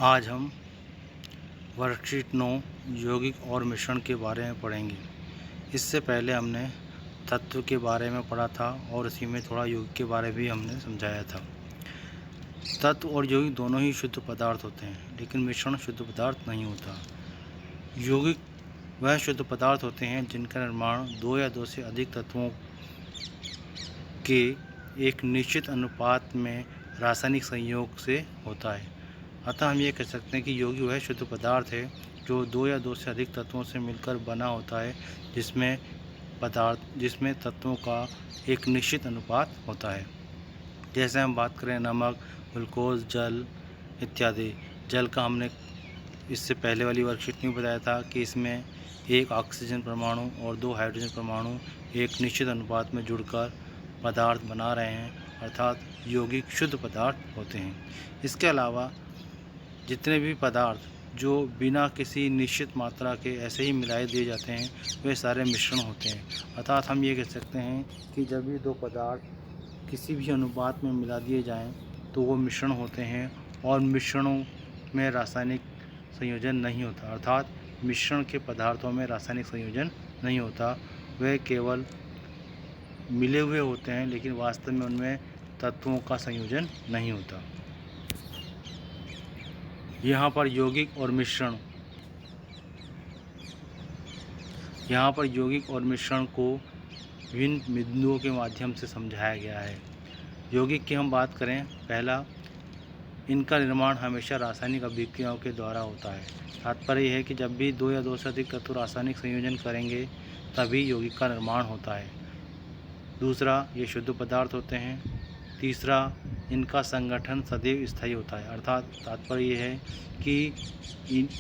आज हम वर्कशीट 9 यौगिक और मिश्रण के बारे में पढ़ेंगे। इससे पहले हमने तत्व के बारे में पढ़ा था और उसी में थोड़ा यौगिक के बारे में भी हमने समझाया था। तत्व और यौगिक दोनों ही शुद्ध पदार्थ होते हैं, लेकिन मिश्रण शुद्ध पदार्थ नहीं होता। यौगिक वह शुद्ध पदार्थ होते हैं जिनका निर्माण दो या दो से अधिक तत्वों के एक निश्चित अनुपात में रासायनिक संयोग से होता है। अतः हम ये कह सकते हैं कि यौगिक वह शुद्ध पदार्थ है जो दो या दो से अधिक तत्वों से मिलकर बना होता है, जिसमें तत्वों का एक निश्चित अनुपात होता है। जैसे हम बात करें नमक, ग्लूकोज, जल इत्यादि। जल का हमने इससे पहले वाली वर्कशीट में बताया था कि इसमें एक ऑक्सीजन परमाणु और दो हाइड्रोजन परमाणु एक निश्चित अनुपात में जुड़कर पदार्थ बना रहे हैं, अर्थात यौगिक शुद्ध पदार्थ होते हैं। इसके अलावा जितने भी पदार्थ जो बिना किसी निश्चित मात्रा के ऐसे ही मिलाए दिए जाते हैं, वे सारे मिश्रण होते हैं। अर्थात हम ये कह सकते हैं कि जब भी दो पदार्थ किसी भी अनुपात में मिला दिए जाएं तो वो मिश्रण होते हैं, और मिश्रणों में रासायनिक संयोजन नहीं होता। अर्थात मिश्रण के पदार्थों में रासायनिक संयोजन नहीं होता, वे केवल मिले हुए होते हैं, लेकिन वास्तव में उनमें तत्वों का संयोजन नहीं होता। यहाँ पर यौगिक और मिश्रण को विभिन्न बिंदुओं के माध्यम से समझाया गया है। यौगिक की हम बात करें, पहला, इनका निर्माण हमेशा रासायनिक अभिक्रियाओं के द्वारा होता है। तात्पर्य यह है कि जब भी दो या दो से अधिक तत्व रासायनिक संयोजन करेंगे तभी यौगिक का निर्माण होता है। दूसरा, ये शुद्ध पदार्थ होते हैं। तीसरा, इनका संगठन सदैव स्थायी होता है। अर्थात तात्पर्य यह है कि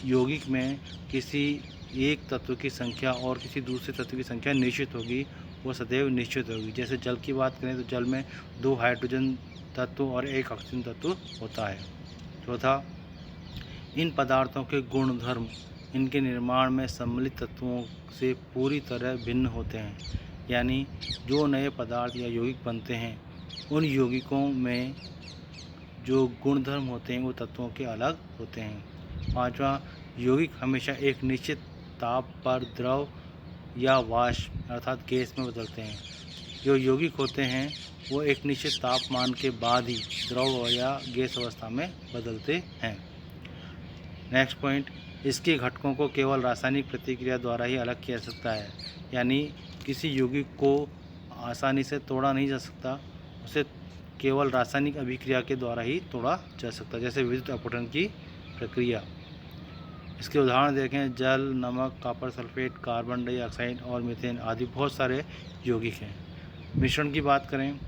यौगिक में किसी एक तत्व की संख्या और किसी दूसरे तत्व की संख्या निश्चित होगी, वो सदैव निश्चित होगी। जैसे जल की बात करें तो जल में दो हाइड्रोजन तत्व और एक ऑक्सीजन तत्व होता है। चौथा, इन पदार्थों के गुणधर्म इनके निर्माण में सम्मिलित तत्वों से पूरी तरह भिन्न होते हैं। यानी जो नए पदार्थ या यौगिक बनते हैं, उन यौगिकों में जो गुणधर्म होते हैं वो तत्वों के अलग होते हैं। पांचवा, यौगिक हमेशा एक निश्चित ताप पर द्रव या वाष्प अर्थात गैस में बदलते हैं। जो यौगिक होते हैं वो एक निश्चित तापमान के बाद ही द्रव या गैस अवस्था में बदलते हैं। नेक्स्ट पॉइंट, इसके घटकों को केवल रासायनिक प्रतिक्रिया द्वारा ही अलग किया जा सकता है। यानी किसी यौगिक को आसानी से तोड़ा नहीं जा सकता, उसे केवल रासायनिक अभिक्रिया के द्वारा ही तोड़ा जा सकता है, जैसे विद्युत अपघटन की प्रक्रिया। इसके उदाहरण देखें, जल, नमक, कॉपर सल्फेट, कार्बन डाइऑक्साइड और मीथेन आदि बहुत सारे यौगिक हैं। मिश्रण की बात करें,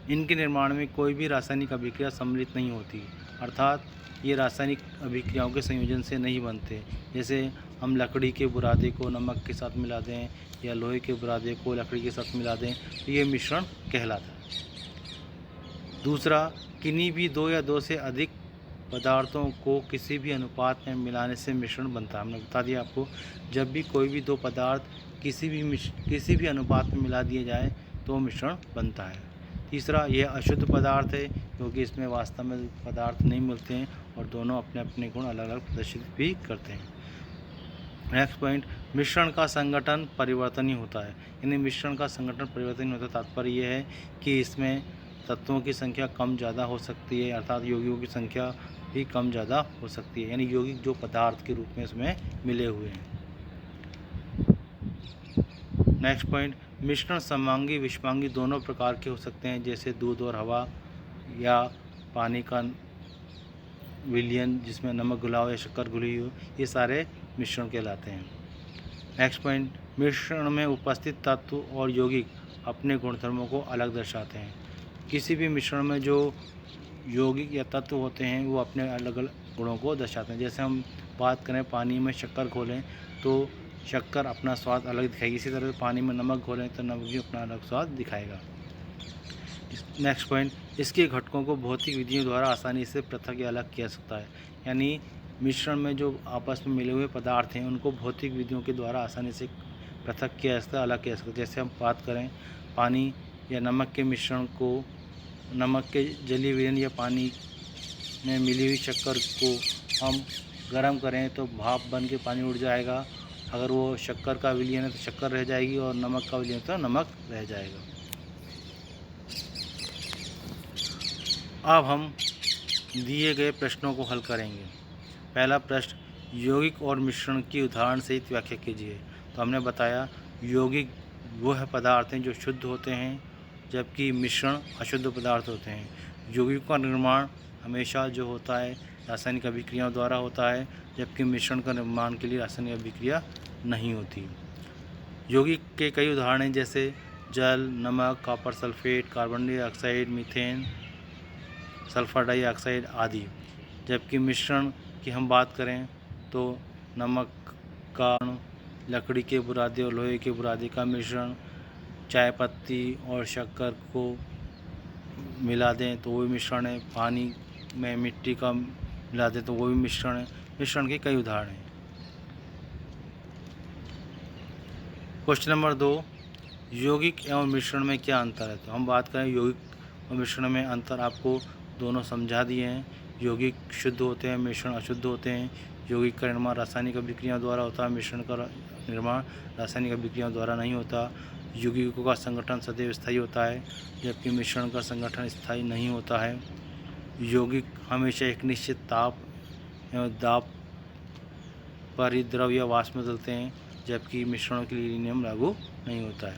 इनके निर्माण में कोई भी रासायनिक अभिक्रिया सम्मिलित नहीं होती। अर्थात ये रासायनिक अभिक्रियाओं के संयोजन से नहीं बनते। जैसे हम लकड़ी के बुरादे को नमक के साथ मिला दें या लोहे के बुरादे को लकड़ी के साथ मिला दें तो ये मिश्रण कहलाता है। दूसरा, किन्हीं भी दो या दो से अधिक पदार्थों को किसी भी अनुपात में मिलाने से मिश्रण बनता है। हमने बता दिया आपको, जब भी कोई भी दो पदार्थ किसी भी अनुपात में मिला दिए जाए तो मिश्रण बनता है। तीसरा, यह अशुद्ध पदार्थ है क्योंकि इसमें वास्तव में पदार्थ नहीं मिलते हैं और दोनों अपने अपने गुण अलग अलग प्रदर्शित भी करते हैं। नेक्स्ट पॉइंट, मिश्रण का संगठन परिवर्तनीय होता है। यानी मिश्रण का संगठन परिवर्तनीय होता है, तात्पर्य यह है कि इसमें तत्वों की संख्या कम ज़्यादा हो सकती है, अर्थात यौगिकों की संख्या भी कम ज़्यादा हो सकती है। यानी यौगिक जो पदार्थ के रूप में इसमें मिले हुए हैं। नेक्स्ट पॉइंट, मिश्रण समांगी विषमांगी दोनों प्रकार के हो सकते हैं, जैसे दूध और हवा या पानी का विलयन जिसमें नमक घुला हो या शक्कर घुली हो, ये सारे मिश्रण कहलाते हैं। नेक्स्ट पॉइंट, मिश्रण में उपस्थित तत्व और यौगिक अपने गुणधर्मों को अलग दर्शाते हैं। किसी भी मिश्रण में जो यौगिक या तत्व होते हैं वो अपने अलग अलग गुणों को दर्शाते हैं। जैसे हम बात करें, पानी में शक्कर घोलें तो शक्कर अपना स्वाद अलग दिखाएगी, इसी तरह पानी में नमक घोलें तो नमक भी अपना अलग स्वाद दिखाएगा। नेक्स्ट पॉइंट, इसके घटकों को भौतिक विधियों द्वारा आसानी से पृथक या अलग किया सकता है। यानी मिश्रण में जो आपस में मिले हुए पदार्थ हैं उनको भौतिक विधियों के द्वारा आसानी से पृथक किया जा सकता है, अलग किया जा सकता है। जैसे हम बात करें, पानी या नमक के मिश्रण को नमक के जलीय विलयन या पानी में मिली हुई शक्कर को हम गर्म करें तो भाप बन के पानी उड़ जाएगा। अगर वो शक्कर का विलयन है तो शक्कर रह जाएगी और नमक का विलयन है तो नमक रह जाएगा। अब हम दिए गए प्रश्नों को हल करेंगे। पहला प्रश्न, यौगिक और मिश्रण की उदाहरण सहित व्याख्या कीजिए। तो हमने बताया यौगिक वो है पदार्थ हैं जो शुद्ध होते हैं, जबकि मिश्रण अशुद्ध पदार्थ होते हैं। यौगिक का निर्माण हमेशा जो होता है रासायनिक अभिक्रियाओं द्वारा होता है, जबकि मिश्रण का निर्माण के लिए रासायनिक अभिक्रिया नहीं होती। यौगिक के कई उदाहरण हैं जैसे जल, नमक, copper sulphate, carbon dioxide, methane, sulphur dioxide आदि। जबकि मिश्रण की हम बात करें तो नमक का, लकड़ी के बुरादे और लोहे के बुरादे का मिश्रण, चाय पत्ती और शक्कर को मिला दें तो वो भी मिश्रण है, पानी में मिट्टी का मिला दें तो वो भी मिश्रण है। मिश्रण के कई उदाहरण हैं। क्वेश्चन नंबर 2, यौगिक एवं मिश्रण में क्या अंतर है। तो हम बात करें यौगिक और मिश्रण में अंतर आपको दोनों समझा दिए हैं। यौगिक शुद्ध होते हैं, मिश्रण अशुद्ध होते हैं। यौगिक का निर्माण रासायनिक अभिक्रियाओं द्वारा होता है, मिश्रण का निर्माण रासायनिक अभिक्रियाओं द्वारा नहीं होता। यौगिकों का संगठन सदैव स्थायी होता है, जबकि मिश्रण का संगठन स्थायी नहीं होता है। यौगिक हमेशा एक निश्चित ताप एवं दाब पर ही द्रव या वाष्प में बदलते हैं, जबकि मिश्रणों के लिए नियम लागू नहीं होता है।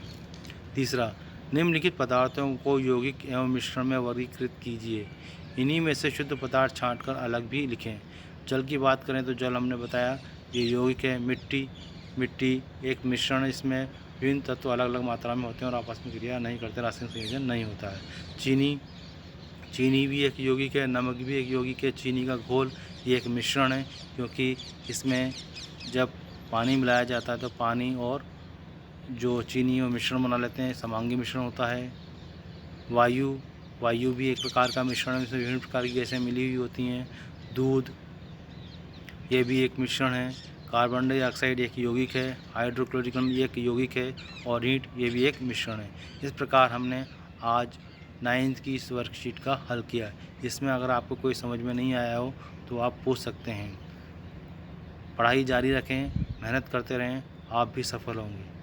तीसरा, निम्नलिखित पदार्थों को यौगिक एवं मिश्रण में वर्गीकृत कीजिए। इन्हीं में से शुद्ध पदार्थ छांटकर अलग भी लिखें। जल की बात करें तो जल हमने बताया ये यौगिक है। मिट्टी एक मिश्रण है, इसमें विभिन्न तत्व अलग अलग मात्रा में होते हैं और आपस में क्रिया नहीं करते, रासायनिक संयोजन नहीं होता है। चीनी भी एक यौगिक है, नमक भी एक यौगिक है। चीनी का घोल ये एक मिश्रण है, क्योंकि इसमें जब पानी मिलाया जाता है तो पानी और जो चीनी और मिश्रण बना लेते हैं, समांगी मिश्रण होता है। वायु भी एक प्रकार का मिश्रण है, इसमें विभिन्न प्रकार की गैसें मिली हुई होती हैं। दूध ये भी एक मिश्रण है। कार्बन डाइऑक्साइड एक यौगिक है। हाइड्रोक्लोरिक अम्ल एक यौगिक है और ईंट ये भी एक मिश्रण है। इस प्रकार हमने आज 9th की इस वर्कशीट का हल किया। इसमें अगर आपको कोई समझ में नहीं आया हो तो आप पूछ सकते हैं। पढ़ाई जारी रखें, मेहनत करते रहें, आप भी सफल होंगे।